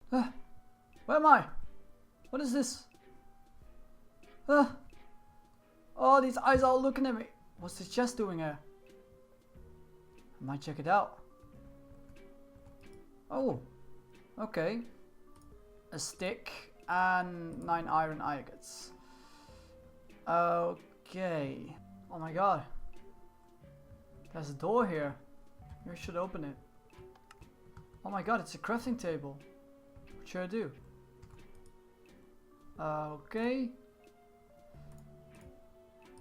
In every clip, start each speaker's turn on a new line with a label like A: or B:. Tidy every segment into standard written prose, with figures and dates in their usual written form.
A: Where am I? What is this? Oh, these eyes are all looking at me. What's this chest doing here? I might check it out. Oh, okay. A stick and 9 iron ingots. Okay. Oh my god. There's a door here. Maybe I should open it. Oh my god, it's a crafting table. What should I do? Okay.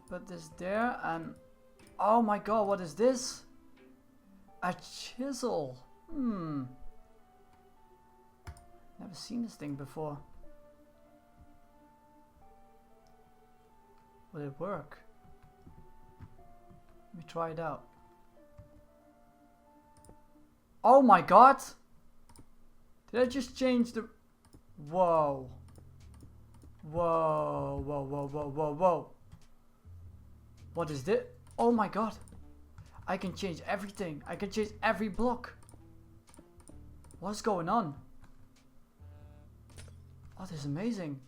A: Put this there and... Oh my god, what is this? A chisel. Never seen this thing before. Will it work? Let me try it out. Oh my god! Did I just change the... Whoa. Whoa, whoa, whoa, whoa, whoa, whoa. What is this? Oh my god. I can change everything. I can change every block. What's going on? Oh, this is amazing.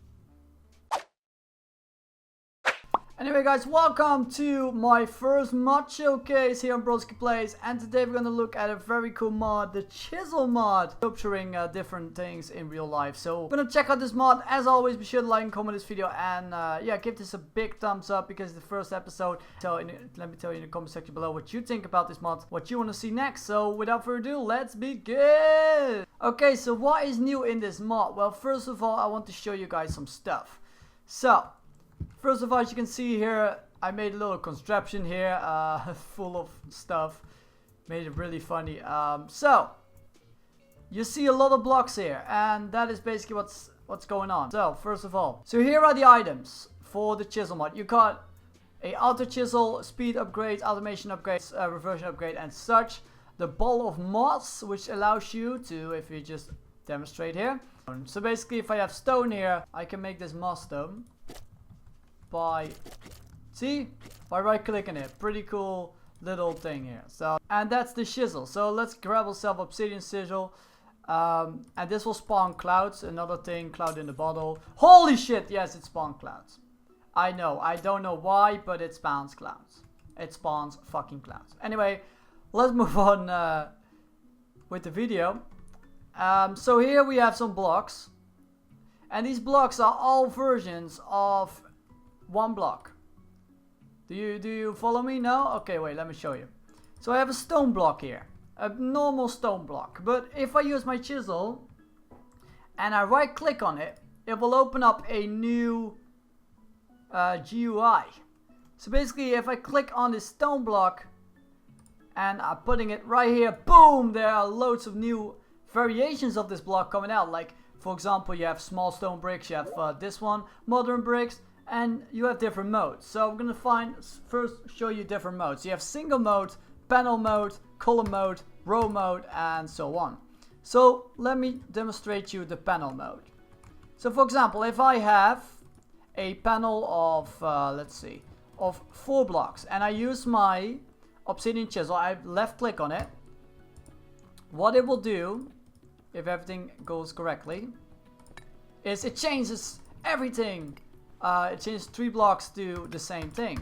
A: Anyway guys, welcome to my first mod showcase here on BroskiPlays, and today we're gonna look at a very cool mod, the Chisel mod, sculpturing different things in real life. So we're gonna check out this mod. As always, be sure to like and comment this video, and yeah, give this a big thumbs up because it's the first episode. So let me tell you in the comment section below what you think about this mod, what you want to see next. So without further ado, let's begin. Okay, so what is new in this mod? Well, first of all, I want to show you guys some stuff. So first of all, as you can see here, I made a little contraption here, full of stuff. Made it really funny. So you see a lot of blocks here, and that is basically what's going on. So first of all, so here are the items for the chisel mod. You got a auto chisel, speed upgrade, automation upgrades, reversion upgrade, and such. The ball of moss, which allows you to, if you just demonstrate here. So basically, if I have stone here, I can make this moss stone. By right clicking it. Pretty cool little thing here. So, and that's the chisel. So let's grab ourselves obsidian chisel, and this will spawn clouds. Another thing, cloud in the bottle. Holy shit, yes, it spawns clouds. I know, I don't know why, but it spawns clouds. It spawns fucking clouds. Anyway, let's move on with the video. So here we have some blocks, and these blocks are all versions of one block. Do you follow me? No? Okay, wait, let me show you. So I have a stone block here, a normal stone block, but if I use my chisel and I right click on it, it will open up a new GUI. So basically, if I click on this stone block and I'm putting it right here, boom, there are loads of new variations of this block coming out. Like, for example, you have small stone bricks, you have this one, modern bricks, and you have different modes. So I'm gonna first show you different modes. You have single mode, panel mode, column mode, row mode, and so on. So let me demonstrate you the panel mode. So for example, if I have a panel of let's see, of 4 blocks, and I use my obsidian chisel, I left click on it. What it will do, if everything goes correctly, is it changes everything. It changes 3 blocks to the same thing.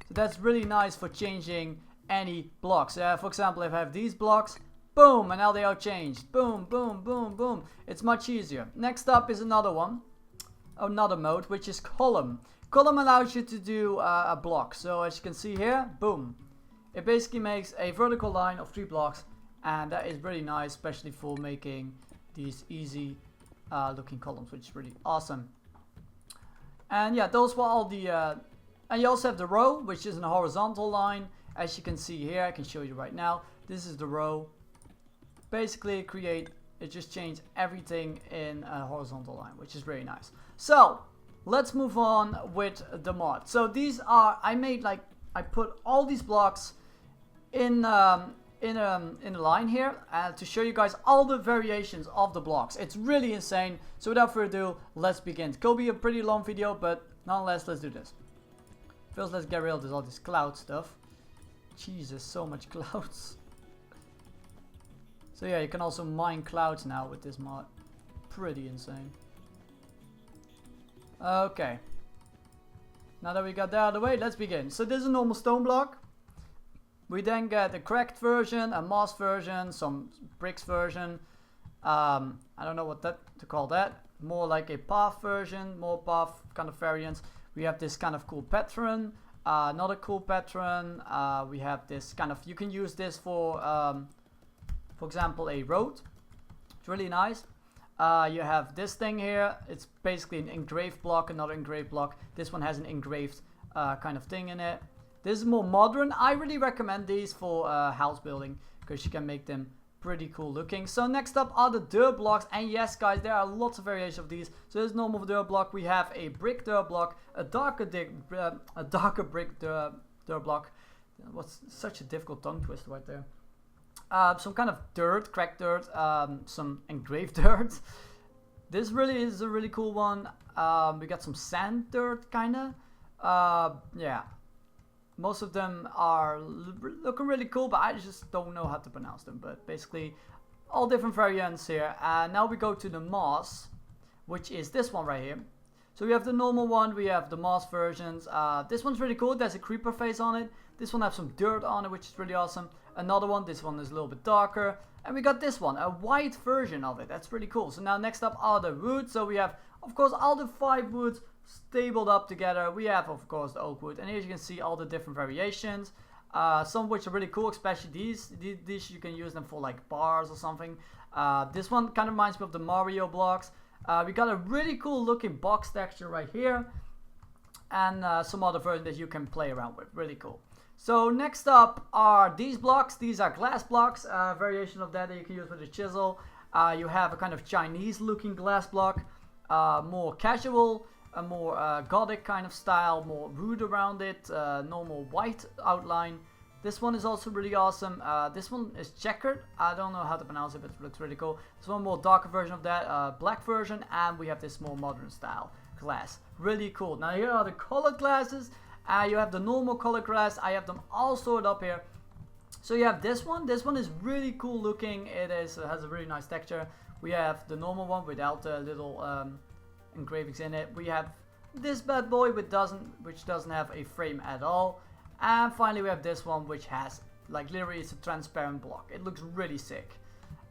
A: So that's really nice for changing any blocks. For example, if I have these blocks, boom, and now they are changed. Boom, boom, boom, boom. It's much easier. Next up is another one, another mode, which is column. Column allows you to do a block. So as you can see here, boom. It basically makes a vertical line of 3 blocks, and that is really nice, especially for making these easy looking columns, which is really awesome. And yeah, those were all the, and you also have the row, which is in a horizontal line. As you can see here, I can show you right now. This is the row. Basically it just changed everything in a horizontal line, which is really nice. So let's move on with the mod. So these are, I put all these blocks in a line here to show you guys all the variations of the blocks. It's really insane. So without further ado, let's begin. It could be a pretty long video, but nonetheless, let's do this. First, let's get rid of all this cloud stuff. Jesus, so much clouds. So yeah, you can also mine clouds now with this mod. pretty insane. Okay. Now that we got that out of the way, let's begin. So this is a normal stone block. We then get a cracked version, a moss version, some bricks version. I don't know what to call that. More like a path version, more path kind of variants. We have this kind of cool pattern, another cool pattern. We have this kind of, you can use this for example, a road. It's really nice. You have this thing here. It's basically an engraved block, another engraved block. This one has an engraved kind of thing in it. This is more modern. I really recommend these for house building because you can make them pretty cool looking. So next up are the dirt blocks, and yes guys, there are lots of variations of these. So this normal dirt block, we have a brick dirt block, a darker brick dirt block. What's such a difficult tongue twister right there. Some kind of dirt, cracked dirt, some engraved dirt. This really is a really cool one. We got some sand dirt kinda. Yeah. Most of them are looking really cool, but I just don't know how to pronounce them. But basically, all different variants here. And now we go to the moss, which is this one right here. So we have the normal one, we have the moss versions. This one's really cool. There's a creeper face on it. This one has some dirt on it, which is really awesome. Another one, this one is a little bit darker. And we got this one, a white version of it. That's really cool. So now next up are the woods. So we have, of course, all the 5 woods stapled up together. We have, of course, the oak wood, and here you can see all the different variations, some of which are really cool, especially these you can use them for like bars or something. This one kind of reminds me of the Mario blocks. We got a really cool looking box texture right here, and some other versions that you can play around with. Really cool. So next up are these blocks. These are glass blocks, variation of that you can use with a chisel. You have a kind of Chinese looking glass block, more casual, a more gothic kind of style, more wood around it, normal white outline. This one is also really awesome. This one is checkered. I don't know how to pronounce it, but it looks really cool. This one more darker version of that, black version, and we have this more modern style glass. Really cool. Now here are the colored glasses. You have the normal colored glass. I have them all sorted up here. So you have this one. This one is really cool looking. It has a really nice texture. We have the normal one without the little engravings in it. We have this bad boy which doesn't have a frame at all, and finally we have this one which has like literally it's a transparent block. It looks really sick.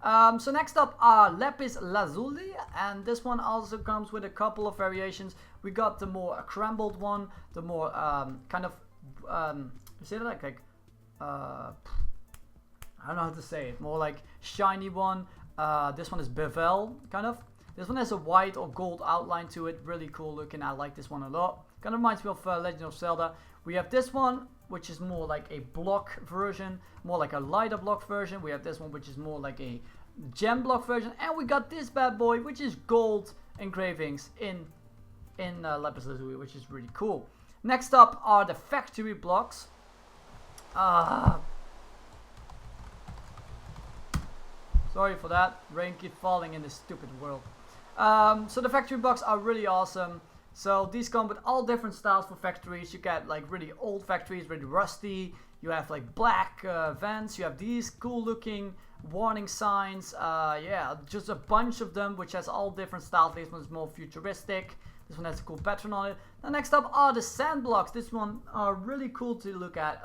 A: So next up are lapis lazuli, and this one also comes with a couple of variations. We got the more crumbled one, the more kind of is it like I don't know how to say it, more like shiny one. This one is bevel kind of. This one has a white or gold outline to it. Really cool looking. I like this one a lot. Kind of reminds me of Legend of Zelda. We have this one, which is more like a block version. More like a lighter block version. We have this one, which is more like a gem block version. And we got this bad boy, which is gold engravings in lapis lazuli, which is really cool. Next up are the factory blocks. Sorry for that. Rain keeps falling in this stupid world. So the factory blocks are really awesome. So these come with all different styles for factories. You get like really old factories, really rusty. You have like black vents. You have these cool looking warning signs. Yeah, just a bunch of them, which has all different styles. This one's more futuristic. This one has a cool pattern on it. Now next up are the sand blocks. This one are really cool to look at.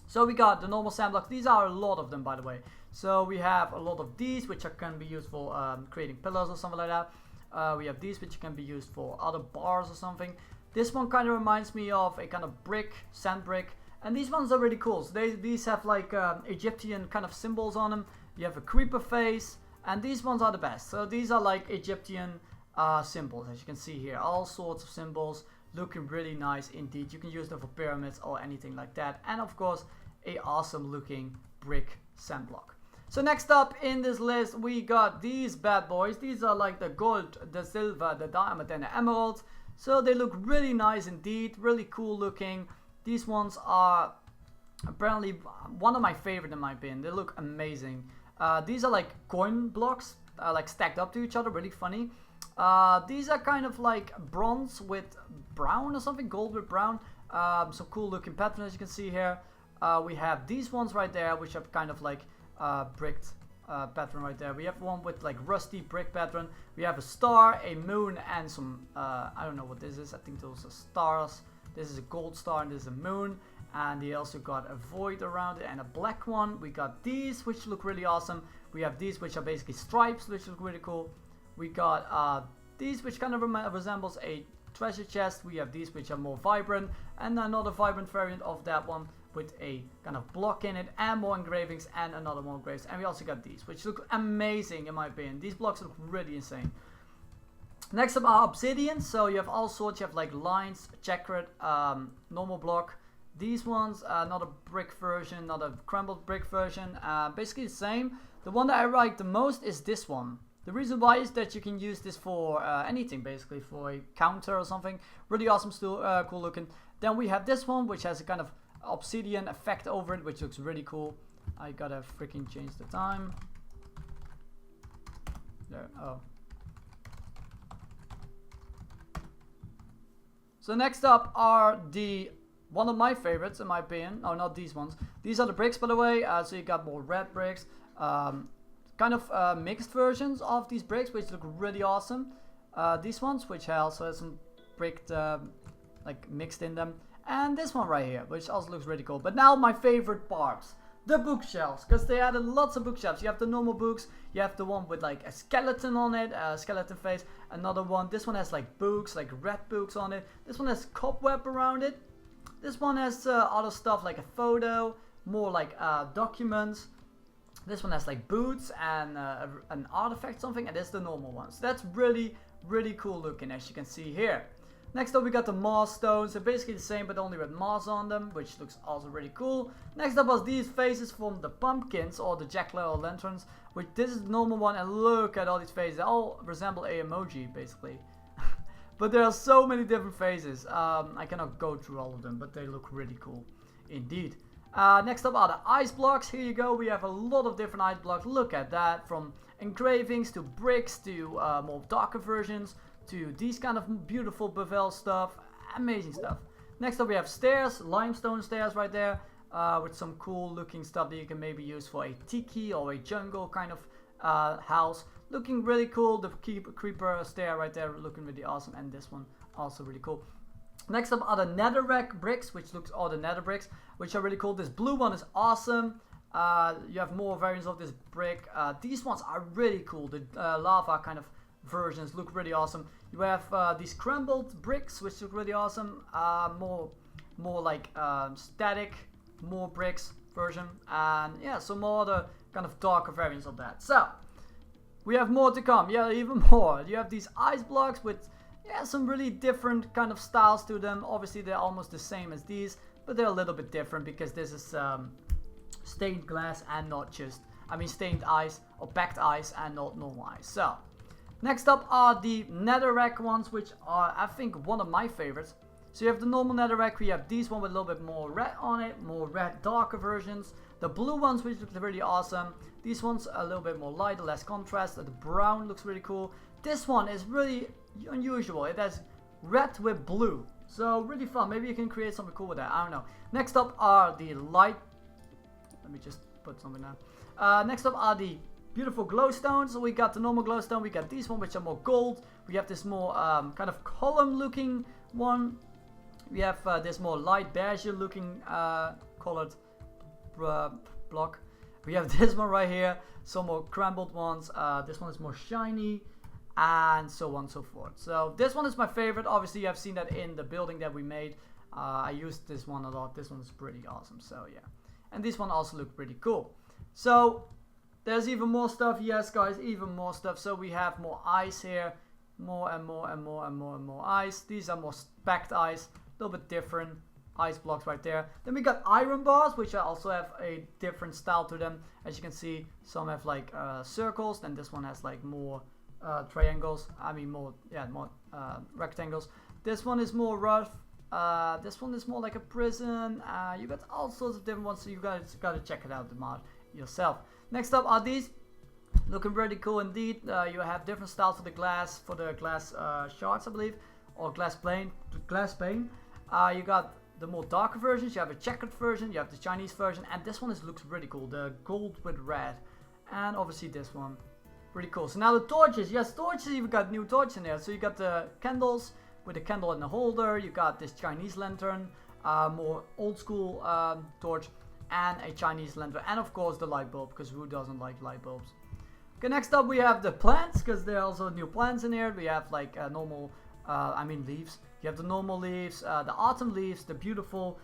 A: So we got the normal sand blocks. These are a lot of them, by the way. So we have a lot of these, which can be used for creating pillars or something like that. We have these, which can be used for other bars or something. This one kind of reminds me of a kind of brick, sand brick. And these ones are really cool. So these have like Egyptian kind of symbols on them. You have a creeper face. And these ones are the best. So these are like Egyptian symbols, as you can see here. All sorts of symbols. Looking really nice indeed. You can use them for pyramids or anything like that. And of course, a awesome looking brick sand block. So next up in this list, we got these bad boys. These are like the gold, the silver, the diamond, and the emerald. So they look really nice indeed, really cool looking. These ones are apparently one of my favorite in my opinion. They look amazing. These are like coin blocks, like stacked up to each other, really funny. These are kind of like bronze with brown or something, gold with brown. Some cool looking patterns as you can see here. We have these ones right there, which are kind of like bricked pattern right there. We have one with like rusty brick pattern. We have a star, a moon, and some, I don't know what this is. I think those are stars. This is a gold star and this is a moon. And they also got a void around it and a black one. We got these, which look really awesome. We have these, which are basically stripes, which look really cool. We got these, which kind of resembles a treasure chest. We have these, which are more vibrant, and another vibrant variant of that one with a kind of block in it, and more engravings, and another more engravings. And we also got these, which look amazing in my opinion. These blocks look really insane. Next up are obsidian. So you have all sorts. You have like lines, checkered, normal block. These ones, not a brick version, not a crumbled brick version, basically the same. The one that I like the most is this one. The reason why is that you can use this for anything, basically for a counter or something. Really awesome, still cool looking. Then we have this one, which has a kind of obsidian effect over it, which looks really cool. I gotta freaking change the time. There, oh. So next up are one of my favorites in my opinion. Oh, not these ones. These are the bricks, by the way. So you got more red bricks. Kind of mixed versions of these bricks, which look really awesome. These ones, which also has some bricked, like mixed in them. And this one right here, which also looks really cool. But now my favorite parts. The bookshelves, because they added lots of bookshelves. You have the normal books, you have the one with like a skeleton on it, a skeleton face, another one. This one has like books, like red books on it. This one has cobweb around it. This one has other stuff like a photo, more like documents. This one has like boots and an artifact something, and this is the normal one. So that's really, really cool looking, as you can see here. Next up we got the moss stones. They're basically the same but only with moss on them, which looks also really cool. Next up was these faces from the pumpkins or the jack-o'-lanterns, which this is the normal one, and look at all these faces. They all resemble a emoji basically. But there are so many different faces. I cannot go through all of them, but they look really cool indeed. Next up are the ice blocks. Here you go. We have a lot of different ice blocks. Look at that. From engravings to bricks to more darker versions to these kind of beautiful bevel stuff. Amazing stuff. Next up we have stairs. Limestone stairs right there. With some cool looking stuff that you can maybe use for a tiki or a jungle kind of house. Looking really cool. The creeper stair right there looking really awesome. And this one also really cool. Next up are the netherrack bricks, which looks all the nether bricks, which are really cool. This blue one is awesome. You have more variants of this brick. These ones are really cool. The lava kind of versions look really awesome. You have these crumbled bricks, which look really awesome. More like static, more bricks version, and yeah, some more other kind of darker variants of that. So we have more to come. Yeah, even more. You have these ice blocks with some really different kind of styles to them. Obviously they're almost the same as these, but they're a little bit different because this is stained glass and not just, stained ice or packed ice and not normal ice. So next up are the netherrack ones, which are, I think, one of my favorites. So you have the normal netherrack. We have these one with a little bit more red on it, more red darker versions. The blue ones, which look really awesome. These ones are a little bit more light, less contrast. The brown looks really cool. This one is really unusual. It has red with blue, so really fun. Maybe you can create something cool with that. I don't know. Next up are the light. Let me just put something down. Next up are the beautiful glowstones. So we got the normal glowstone. We got these one, which are more gold. We have this more kind of column looking one. We have this more light beige looking colored block. We have this one right here. Some more crumbled ones. This one is more shiny. And so on and so forth. So this one is my favorite. Obviously you have seen that in the building that we made. I used this one a lot. This one is pretty awesome. So yeah. And this one also looked pretty cool. So there's even more stuff. Yes guys, even more stuff. So we have more ice here. More and more and more and more and more ice. These are more packed ice. A little bit different ice blocks right there. Then we got iron bars, which also have a different style to them. As you can see, some have like circles. Then this one has like more triangles. more rectangles. This one is more rough. This one is more like a prison. You got all sorts of different ones, so you guys gotta check it out, the mod yourself. Next up are these, looking really cool indeed. You have different styles for the glass shards, I believe, or glass pane. You got the more darker versions. You have a checkered version. You have the Chinese version, and this one looks really cool. The gold with red. And obviously this one. Pretty cool. So now the torches. Yes, torches, you've got new torches in there. So you got the candles with a candle in the holder. You got this Chinese lantern, more old school torch, and a Chinese lantern. And of course the light bulb, because who doesn't like light bulbs? Okay, next up we have the plants, because there are also new plants in here. We have like normal, leaves. You have the normal leaves, the autumn leaves, the beautiful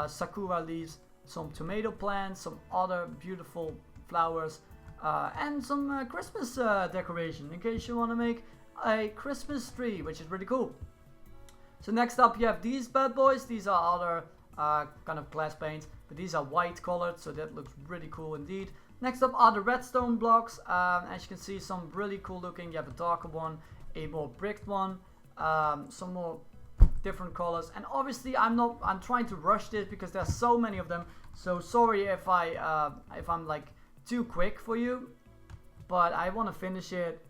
A: sakura leaves, some tomato plants, some other beautiful flowers, and some Christmas decoration in case you want to make a Christmas tree, which is really cool. So next up you have these bad boys. These are other kind of glass paints, but these are white colored, so that looks really cool indeed. Next up are the redstone blocks. As you can see, some really cool looking. You have a darker one, a more bricked one, some more different colors, and obviously I'm trying to rush this because there's so many of them. So sorry if I'm like too quick for you, but I want to finish it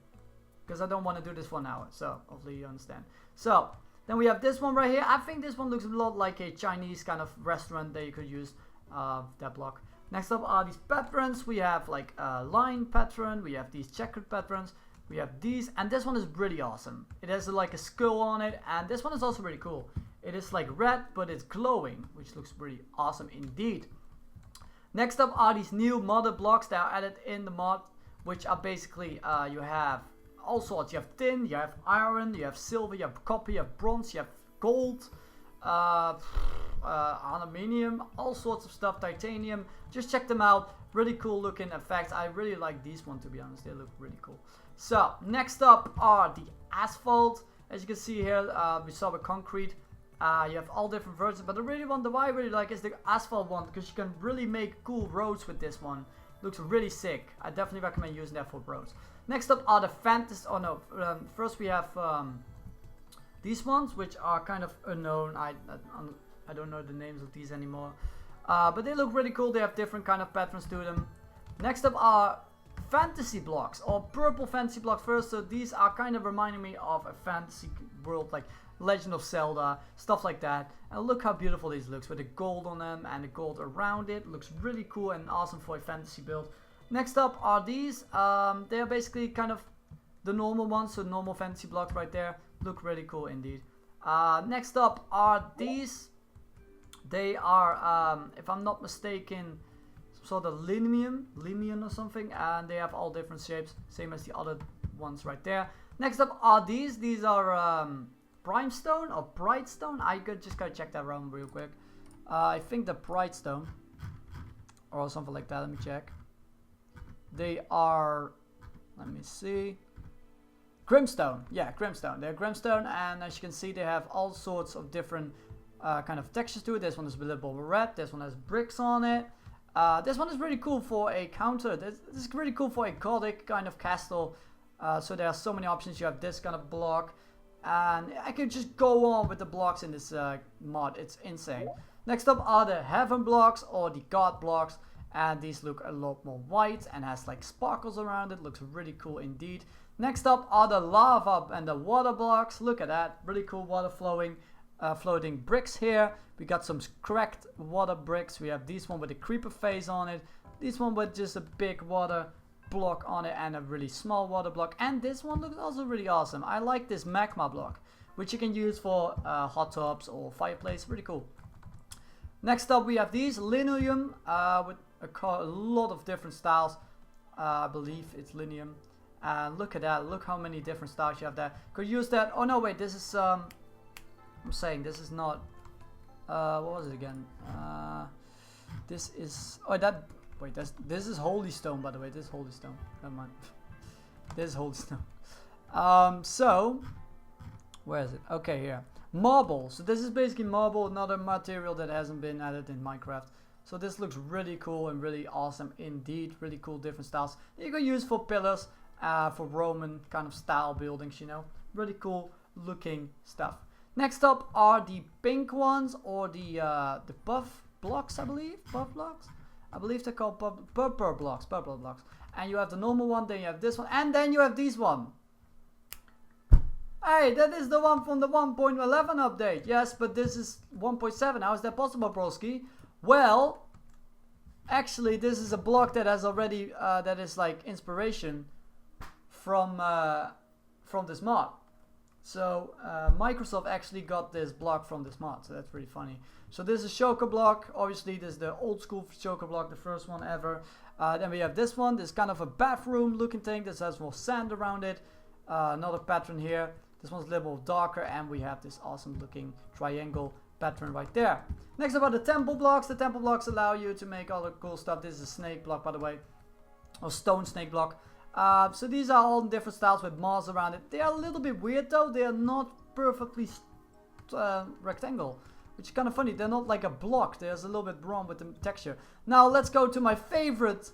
A: because I don't want to do this for an hour. So hopefully you understand. So then we have this one right here. I think this one looks a lot like a Chinese kind of restaurant that you could use that block. Next up are these patterns. We have like a line pattern. We have these checkered patterns. We have these, and this one is really awesome. It has like a skull on it, and this one is also really cool. It is like red, but it's glowing, which looks pretty awesome indeed. Next up are these new modded blocks that are added in the mod, which are basically, you have all sorts. You have tin, you have iron, you have silver, you have copper, you have bronze, you have gold, aluminium, all sorts of stuff, titanium. Just check them out. Really cool looking effects. I really like these one, to be honest. They look really cool. So next up are the asphalt. As you can see here, we saw the concrete. You have all different versions, but the one I really like is the asphalt one, because you can really make cool roads with this one. Looks really sick. I definitely recommend using that for roads. Next up are the fantasy. Oh no, first we have these ones, which are kind of unknown. I don't know the names of these anymore, but they look really cool. They have different kind of patterns to them. Next up are fantasy blocks, or purple fantasy blocks first. So these are kind of reminding me of a fantasy world, like Legend of Zelda, stuff like that. And look how beautiful these looks with the gold on them and the gold around it. Looks really cool and awesome for a fantasy build. Next up are these. They are basically kind of the normal ones, so normal fantasy blocks right there. Look really cool indeed. Next up are these. They are, if I'm not mistaken, sort of linium or something, and they have all different shapes, same as the other ones right there. Next up are these. These are brimstone or brightstone. Just gotta check that around real quick. I think the brightstone or something like that. Let me check. They are, let me see, Grimstone. Yeah, Grimstone. They're Grimstone, and as you can see, they have all sorts of different kind of textures to it. This one is a little bit red. This one has bricks on it. This one is really cool for a counter. This is really cool for a gothic kind of castle. So there are so many options. You have this kind of block, and I could just go on with the blocks in this mod. It's insane. Next up are the heaven blocks, or the god blocks, and these look a lot more white and has like sparkles around it. Looks really cool indeed. Next up are the lava and the water blocks. Look at that, really cool water flowing. Floating bricks here. We got some cracked water bricks. We have this one with a creeper face on it. This one with just a big water block on it and a really small water block. And this one looks also really awesome. I like this magma block, which you can use for hot tubs or fireplace. Really cool. Next up we have these linoleum with a lot of different styles. I believe it's linoleum. And look at that. Look how many different styles you have there. Could use that. Oh no, wait. This is I'm saying this is not, what was it again? This is, oh that, wait, this is holy stone, by the way. This is holy stone. Never mind. This is holy stone. So where is it? Okay, here. Marble. So this is basically marble, another material that hasn't been added in Minecraft. So this looks really cool and really awesome indeed. Really cool different styles you can use for pillars, for Roman kind of style buildings, you know. Really cool looking stuff. Next up are the pink ones, or the buff blocks, I believe. Buff blocks? I believe they're called purple blocks. Purple blocks. And you have the normal one, then you have this one, and then you have this one. Hey, that is the one from the 1.11 update. Yes, but this is 1.7. How is that possible, broski? Well, Actually, this is a block that has already that is like inspiration from this mod. So Microsoft actually got this block from this mod, so that's pretty funny. So this is shulker block. Obviously, this is the old school shulker block, the first one ever. Then we have this one. This kind of a bathroom looking thing. This has more sand around it. Another pattern here. This one's a little more darker, and we have this awesome looking triangle pattern right there. Next about the temple blocks. The temple blocks allow you to make all the cool stuff. This is a snake block, by the way, or stone snake block. So these are all different styles with moss around it. They are a little bit weird though. They are not perfectly rectangle, which is kind of funny. They're not like a block. There's a little bit wrong with the texture. Now let's go to my favorite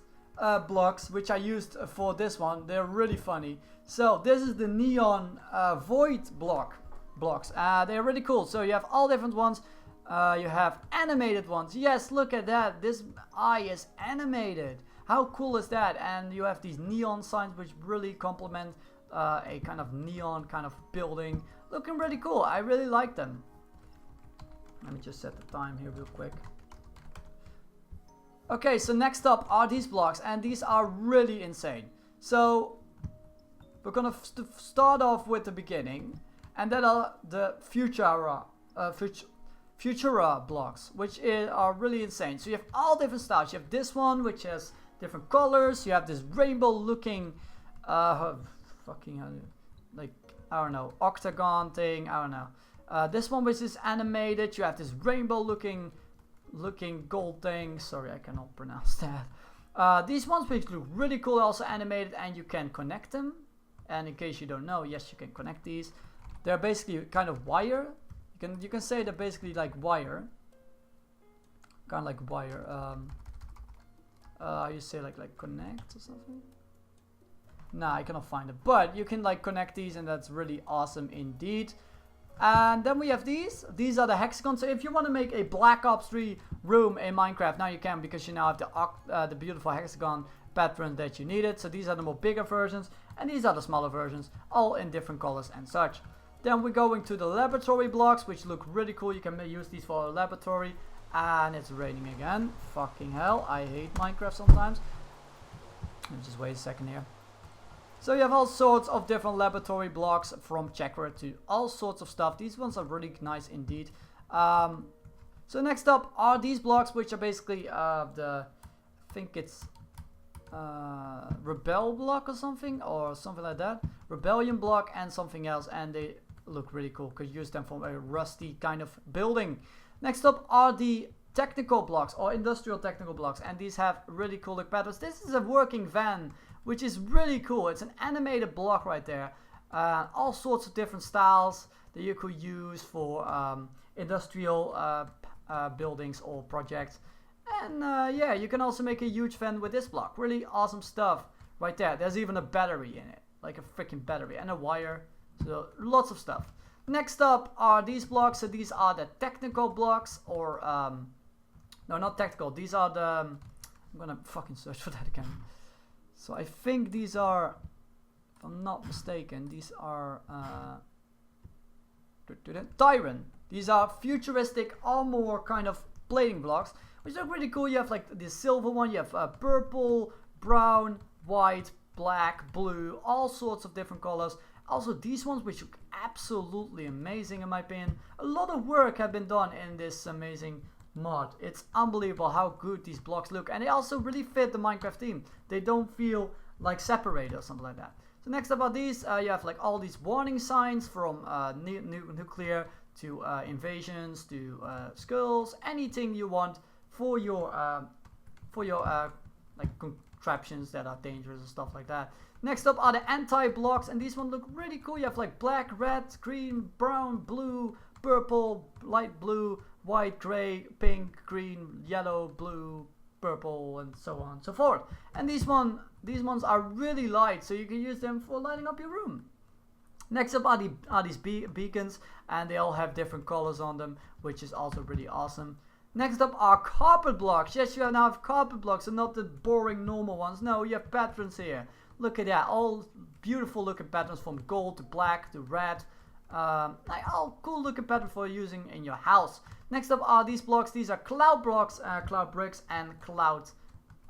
A: blocks, which I used for this one. They're really funny. So this is the neon void blocks. They're really cool. So you have all different ones. You have animated ones. Yes, look at that. This eye is animated. How cool is that? And you have these neon signs which really complement a kind of neon kind of building. Looking really cool. I really like them. Let me just set the time here real quick. Okay, so next up are these blocks, and these are really insane. So we're gonna start off with the beginning, and that are the Futura blocks, which are really insane. So you have all different styles. You have this one, which has different colors. You have this rainbow looking like, I don't know, octagon thing, I don't know. This one which is animated. You have this rainbow looking gold thing. Sorry, I cannot pronounce that. These ones which look really cool, also animated, and you can connect them. And in case you don't know, yes, you can connect these. They're basically kind of wire. You can say they're basically like wire. Kind of like wire. You say like connect or something? Nah, I cannot find it. But you can like connect these, and that's really awesome indeed. And then we have these. These are the hexagons. So if you want to make a Black Ops 3 room in Minecraft, now you can, because you now have the beautiful hexagon pattern that you needed. So these are the more bigger versions, and these are the smaller versions, all in different colors and such. Then we're going to the laboratory blocks, which look really cool. You can use these for a laboratory. And it's raining again. Fucking hell. I hate Minecraft sometimes. Let me just wait a second here. So you have all sorts of different laboratory blocks, from checkered to all sorts of stuff. These ones are really nice indeed. So next up are these blocks, which are basically I think it's rebel block or something like that. Rebellion block and something else, and they look really cool because you use them for a rusty kind of building. Next up are the technical blocks, or industrial technical blocks, and these have really cool look patterns. This is a working van, which is really cool. It's an animated block right there. All sorts of different styles that you could use for industrial buildings or projects. And yeah, you can also make a huge van with this block. Really awesome stuff right there. There's even a battery in it, like a freaking battery, and a wire. So lots of stuff. Next up are these blocks. So these are the technical blocks, or no, not technical. These are the I'm gonna fucking search for that again. So I think these are, if I'm not mistaken, these are Tyrant. These are futuristic armor kind of plating blocks, which look really cool. You have like the silver one. You have purple, brown, white, black, blue, all sorts of different colors. Also these ones, which look absolutely amazing in my opinion. A lot of work have been done in this amazing mod. It's unbelievable how good these blocks look, and they also really fit the Minecraft theme. They don't feel like separated or something like that. So next up are these. You have like all these warning signs, from nuclear to invasions to skulls, anything you want for your like contraptions that are dangerous and stuff like that. Next up are the anti-blocks, and these ones look really cool. You have like black, red, green, brown, blue, purple, light blue, white, gray, pink, green, yellow, blue, purple, and so on and so forth. And these ones are really light, so you can use them for lighting up your room. Next up are these beacons, and they all have different colors on them, which is also really awesome. Next up are carpet blocks. Yes, you now have carpet blocks, and not the boring normal ones. No, you have patterns here. Look at that, all beautiful looking patterns, from gold to black to red. Like all cool looking patterns for using in your house. Next up are these blocks. These are cloud blocks, cloud bricks, and cloud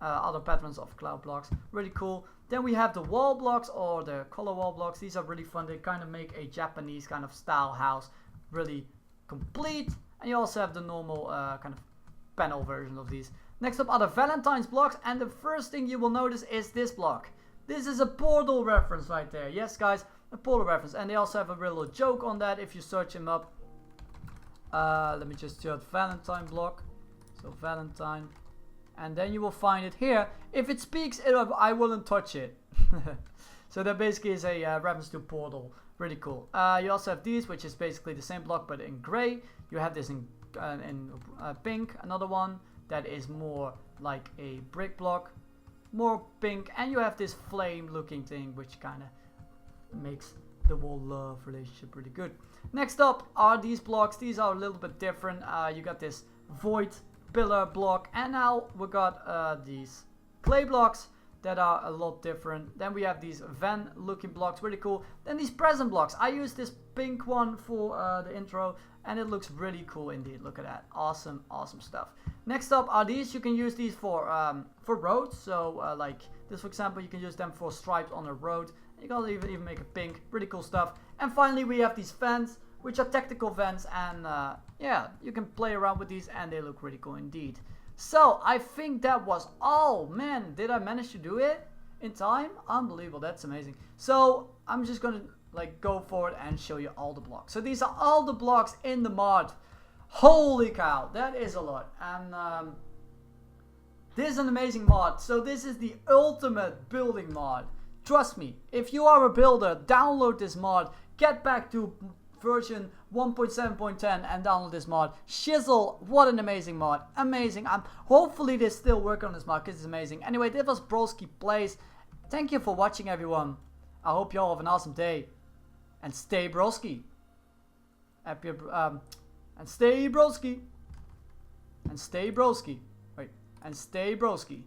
A: other patterns of cloud blocks. Really cool. Then we have the wall blocks or the color wall blocks. These are really fun. They kind of make a Japanese kind of style house really complete. And you also have the normal kind of panel version of these. Next up are the Valentine's blocks, and the first thing you will notice is this block. This is a Portal reference right there. Yes guys, a Portal reference. And they also have a little joke on that if you search him up. Let me just search Valentine block. So Valentine. And then you will find it here. If it speaks, I wouldn't touch it. So that basically is a reference to Portal. Really cool. You also have these, which is basically the same block but in gray. You have this in pink, another one that is more like a brick block, more pink, and you have this flame looking thing which kind of makes the whole love relationship really good. Next up are these blocks. These are a little bit different. You got this void pillar block, and now we got these clay blocks that are a lot different. Then we have these van looking blocks, really cool. Then these present blocks. I use this pink one for the intro, and it looks really cool indeed. Look at that, awesome stuff. Next up are these. You can use these for roads. So like this, for example, you can use them for stripes on a road. You can even make it pink. Pretty cool stuff. And finally we have these vents, which are tactical vents, and yeah, you can play around with these and they look really cool indeed. So I think that was all. Man, did I manage to do it in time? Unbelievable, that's amazing. So I'm just gonna like go forward and show you all the blocks. So these are all the blocks in the mod. Holy cow, that is a lot. And this is an amazing mod. So this is the ultimate building mod. Trust me, if you are a builder, download this mod, get back to version 1.7.10 and download this mod. Chisel, what an amazing mod. Amazing. Hopefully they still work on this mod because it's amazing. Anyway, this was BroskiPlays. Thank you for watching, everyone. I hope you all have an awesome day. And stay broski. And stay broski. And stay broski. Wait. And stay broski.